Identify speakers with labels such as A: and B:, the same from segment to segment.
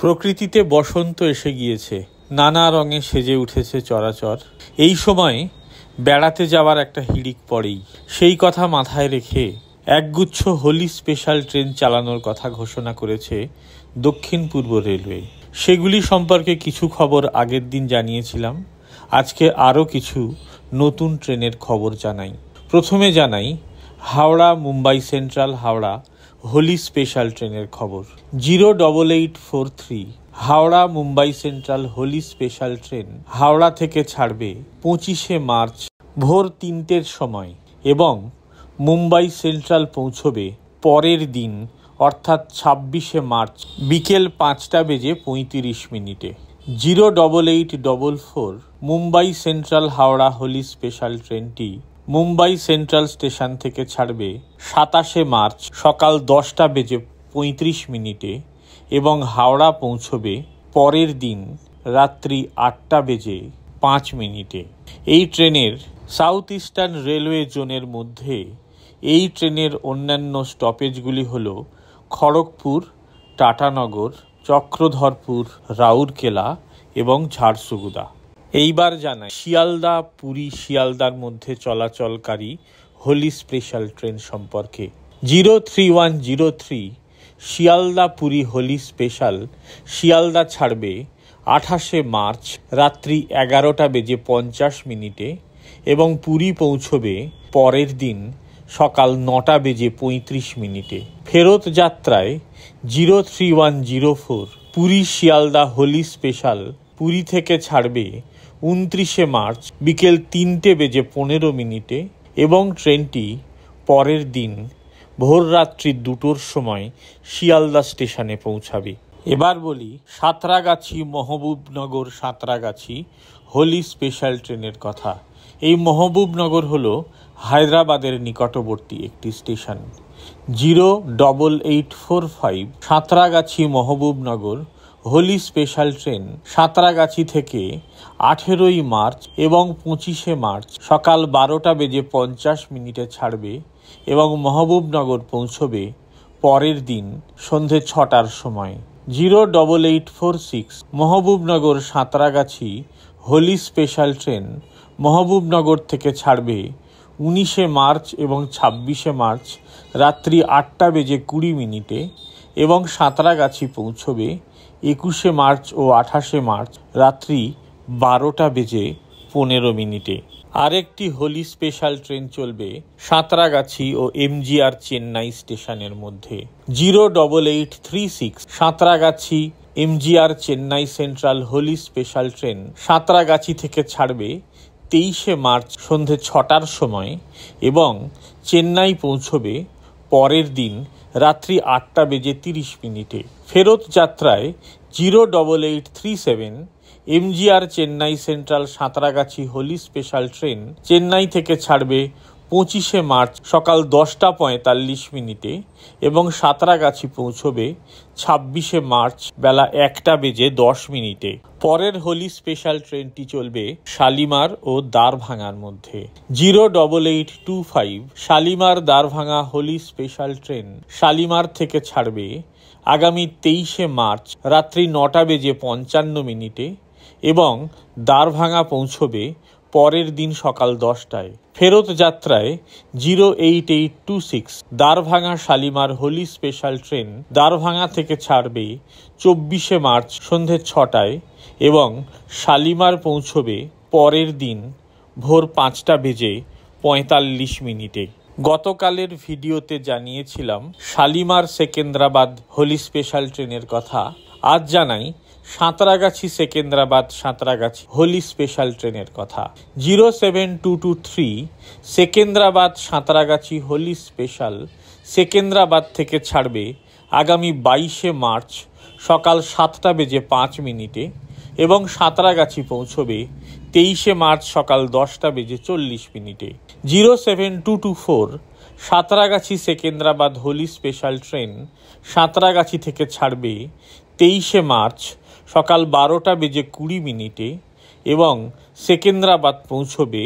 A: প্রকৃতিতে বসন্ত এসে গিয়েছে, নানা রঙে সেজে উঠেছে চরাচর। এই সময় বেড়াতে যাওয়ার একটা হিড়িক পড়েই। সেই কথা মাথায় রেখে একগুচ্ছ হোলি স্পেশাল ট্রেন চালানোর কথা ঘোষণা করেছে দক্ষিণ পূর্ব রেলওয়ে। সেগুলি সম্পর্কে কিছু খবর আগের দিন জানিয়েছিলাম। আজকে আরও কিছু নতুন ট্রেনের খবর জানাই। প্রথমে জানাই হাওড়া মুম্বাই সেন্ট্রাল হাওড়া হোলি স্পেশাল ট্রেনের খবর। 08843 Howrah Mumbai central Holi special train Howrah থেকে ছাড়বে 25শে মার্চ ভোর 3টের সময় এবং মুম্বাই সেন্ট্রাল পৌঁছবে পরের দিন অর্থাৎ 26শে মার্চ বিকেল 5:35 08844 মুম্বাই সেন্ট্রাল হাওড়া হোলি স্পেশাল ট্রেনটি মুম্বাই সেন্ট্রাল স্টেশন থেকে ছাড়বে 27শে মার্চ সকাল 10:35 এবং হাওড়া পৌঁছবে পরের দিন রাত্রি 8:05। এই ট্রেনের সাউথ ইস্টার্ন রেলওয়ে জোনের মধ্যে এই ট্রেনের অন্যান্য স্টপেজগুলি হল খড়গপুর, টাটানগর, চক্রধরপুর, রাউরকেলা এবং ঝাড়সুগুদা। এইবার জানাই শিয়ালদা পুরী শিয়ালদার মধ্যে চলাচলকারী হোলি স্পেশাল ট্রেন সম্পর্কে। 03103 শিয়ালদা পুরী হোলি স্পেশাল শিয়ালদা ছাড়বে 28শে মার্চ রাত্রি 11:50 এবং পুরী পৌঁছবে পরের দিন সকাল 9:35। ফেরত যাত্রায় 03104 পুরী শিয়ালদা হোলি স্পেশাল পুরী থেকে ছাড়বে 29শে মার্চ বিকেল 3:15 এবং ট্রেনটি পরের দিন ভোর রাত্রি 2টোর সময় শিয়ালদা স্টেশনে পৌঁছাবে। এবার বলি সাঁতরাগাছি মহবুবনগর সাঁতরাগাছি হোলি স্পেশাল ট্রেনের কথা। এই মহবুবনগর হল হায়দ্রাবাদের নিকটবর্তী একটি স্টেশন। 08845 সাঁতরাগাছি মহবুবনগর হোলি স্পেশাল ট্রেন সাঁতরাগাছি থেকে 18ই মার্চ এবং 25শে মার্চ সকাল 12:50 ছাড়বে এবং মহবুবনগর পৌঁছবে পরের দিন সন্ধে 6টার সময়। 08846 মহবুবনগর সাঁতরাগাছি হোলি স্পেশাল ট্রেন মহবুবনগর থেকে ছাড়বে 19শে মার্চ এবং 26শে মার্চ রাত্রি 8:20 এবং সাঁতরাগাছি পৌঁছবে 21শে মার্চ ও 28শে মার্চ রাত্রি 12:15। আরেকটি হোলি স্পেশাল ট্রেন চলবে সাঁতরাগাছি ও এমজিআর চেন্নাই স্টেশনের মধ্যে। 08836 Santragachi MGR Chennai central Holi special train Santragachi থেকে ছাড়বে 23শে মার্চ সন্ধে 6টার সময় এবং চেন্নাই পৌঁছবে পরের দিন রাত্রি 8:30। ফেরত যাত্রায় 08837 MGR Chennai central Santragachi Holi special train Chennai থেকে ছাড়বে 25শে মার্চ সকাল 10:45 এবং সাঁতরাগাছি পৌঁছবে 26শে মার্চ বেলা 1:10। পরের হোলি স্পেশাল ট্রেনটি চলবে শালিমার ও দ্বারভাঙার মধ্যে। 08825 শালিমার দ্বারভাঙা হোলি স্পেশাল ট্রেন শালিমার থেকে ছাড়বে আগামী 23শে মার্চ রাত্রি 9:55 এবং দ্বারভাঙা পৌঁছবে পরের দিন সকাল 10টায়। ফেরত যাত্রায় 08826 দ্বারভাঙা শালিমার হোলি স্পেশাল ট্রেন দ্বারভাঙা থেকে ছাড়বে 24শে মার্চ সন্ধে 6টায় এবং শালিমার পৌঁছবে পরের দিন ভোর 5:45। গতকালের ভিডিওতে জানিয়েছিলাম শালিমার সেকেন্দ্রাবাদ হোলি স্পেশাল ট্রেনের কথা। আজ জানাই সাঁতরাগাছি সেকেন্দ্রাবাদ সাঁতরাগাছি হোলি স্পেশাল ট্রেনের কথা। 07223 সেকেন্দ্রাবাদ সাঁতরাগাছি হোলি স্পেশাল সেকেন্দ্রাবাদ থেকে ছাড়বে আগামী 22শে মার্চ সকাল 7:05 এবং সাঁতরাগাছি পৌঁছবে 23শে মার্চ সকাল 10:40। 07224 সাঁতরাগাছি সেকেন্দ্রাবাদ হোলি স্পেশাল ট্রেন সাঁতরাগাছি থেকে ছাড়বে 23শে মার্চ সকাল 12:20 এবং সেকেন্দ্রাবাদ পৌঁছবে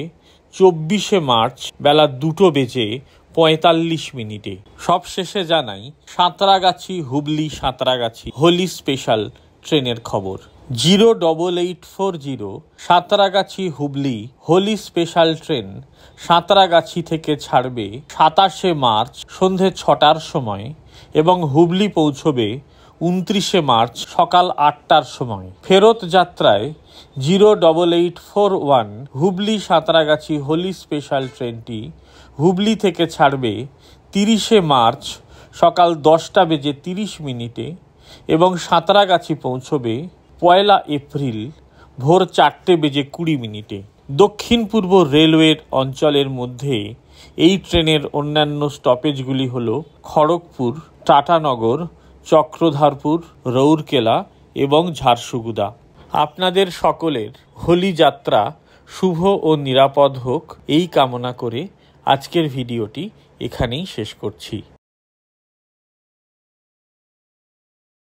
A: 24শে মার্চ বেলা 2:45। সবশেষে জানাই সাঁতরাগাছি হুবলি সাঁতরাগাছি হোলি স্পেশাল ট্রেনের খবর। 08840 সাঁতরাগাছি হুবলি হোলি স্পেশাল ট্রেন সাঁতরাগাছি থেকে ছাড়বে 27শে মার্চ সন্ধে 6টার সময় এবং হুবলি পৌঁছবে 29শে মার্চ সকাল 8টার সময়। ফেরত যাত্রায় 08841 হুবলি সাঁতরাগাছি হোলি স্পেশাল ট্রেনটি হুবলি থেকে ছাড়বে 30শে মার্চ সকাল 10:30 এবং সাঁতরাগাছি পৌঁছবে 1 এপ্রিল ভোর 4:20। দক্ষিণ পূর্ব রেলওয়ের অঞ্চলের মধ্যে এই ট্রেনের অন্যান্য স্টপেজগুলি হল খড়গপুর, টাটানগর, চক্রধরপুর, রৌরকেলা এবং ঝারসুগুদা। আপনাদের সকলের হোলি যাত্রা শুভ ও নিরাপদ হোক এই কামনা করে আজকের ভিডিওটি এখানেই শেষ করছি।